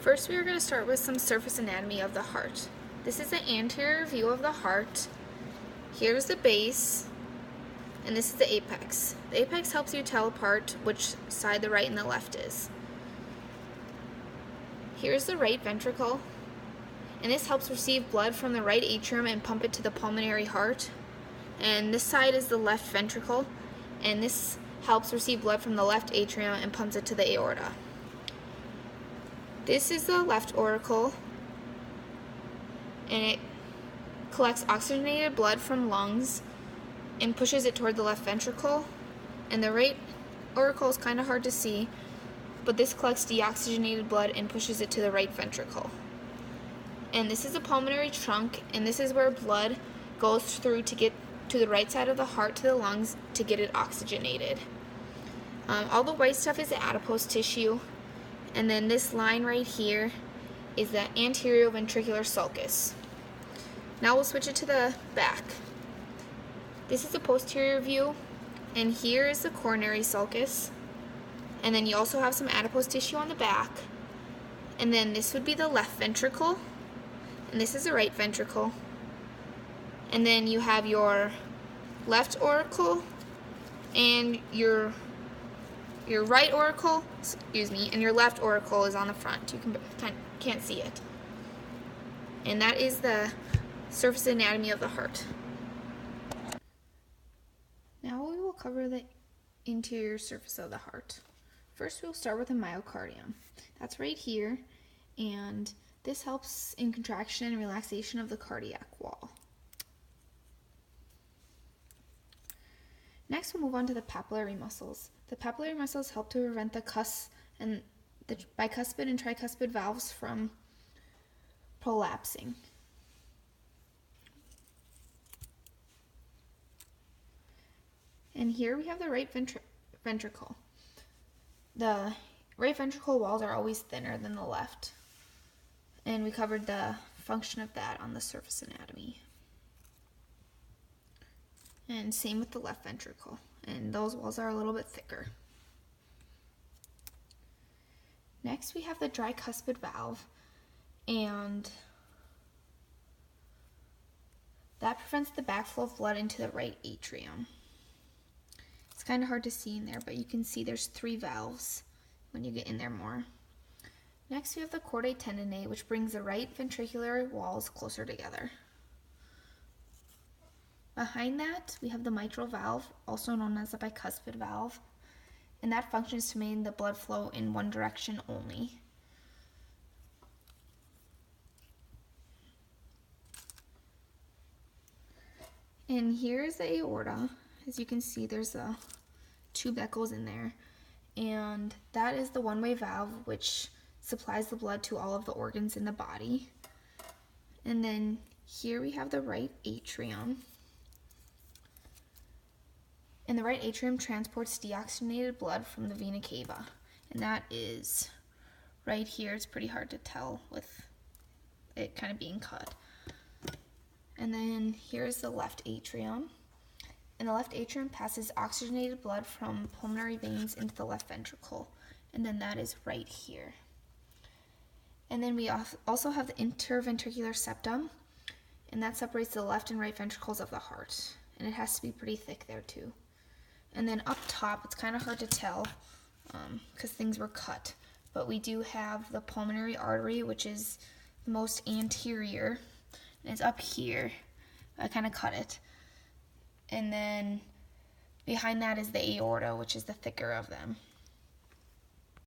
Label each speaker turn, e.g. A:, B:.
A: First, we are going to start with some surface anatomy of the heart. This is the anterior view of the heart. Here's the base, and this is the apex. The apex helps you tell apart which side the right and the left is. Here's the right ventricle, and this helps receive blood from the right atrium and pump it to the pulmonary heart. And this side is the left ventricle, and this helps receive blood from the left atrium and pumps it to the aorta. This is the left auricle, and it collects oxygenated blood from lungs and pushes it toward the left ventricle. And the right auricle is kind of hard to see, but this collects deoxygenated blood and pushes it to the right ventricle. And this is the pulmonary trunk, and this is where blood goes through to get to the right side of the heart to the lungs to get it oxygenated. All the white stuff is the adipose tissue, and then this line right here is the anterior ventricular sulcus. Now we'll switch it to the back. This is the posterior view, and here is the coronary sulcus. And then you also have some adipose tissue on the back. And then this would be the left ventricle, and this is the right ventricle. And then you have your left auricle and your right auricle, and your left auricle is on the front. You can't see it. And that is the surface anatomy of the heart. Now we will cover the interior surface of the heart. First, we'll start with the myocardium. That's right here, and this helps in contraction and relaxation of the cardiac wall. Next, we'll move on to the papillary muscles. The papillary muscles help to prevent the bicuspid and tricuspid valves from prolapsing. And here we have the right ventricle. The right ventricle walls are always thinner than the left, and we covered the function of that on the surface anatomy. And same with the left ventricle, and those walls are a little bit thicker. Next, we have the tricuspid valve, and that prevents the backflow of blood into the right atrium. It's kind of hard to see in there, but you can see there's 3 valves when you get in there more. Next, we have the chordae tendineae, which brings the right ventricular walls closer together. Behind that, we have the mitral valve, also known as the bicuspid valve, and that functions to maintain the blood flow in one direction only. And here's the aorta. As you can see, there's a tube that goes in there, and that is the one-way valve which supplies the blood to all of the organs in the body. And then here we have the right atrium. And the right atrium transports deoxygenated blood from the vena cava. And that is right here. It's pretty hard to tell with it kind of being cut. And then here's the left atrium. And the left atrium passes oxygenated blood from pulmonary veins into the left ventricle. And then that is right here. And then we also have the interventricular septum. And that separates the left and right ventricles of the heart. And it has to be pretty thick there too. And then up top, it's kind of hard to tell because things were cut. But we do have the pulmonary artery, which is the most anterior. And it's up here. I kind of cut it. And then behind that is the aorta, which is the thicker of them.